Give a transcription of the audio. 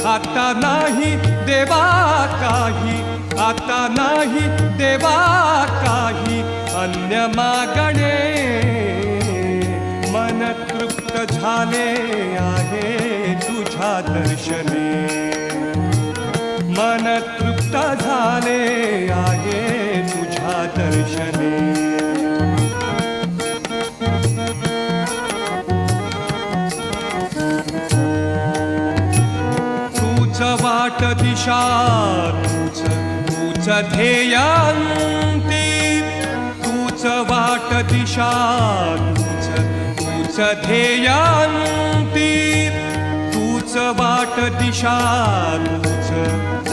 आता नाही देवा काही, आता नाही देवा काही अन्य मागणे. मन तृप्त झाले आहे तुझ्या दर्शने, मन तृप्त झाले आहे तुझ्या दर्शने. तूच वाट दिशा, तूच ध्येयांती, तूच वाट दिशा, तूच ध्येयांती, तूच वाट दिशा, तूच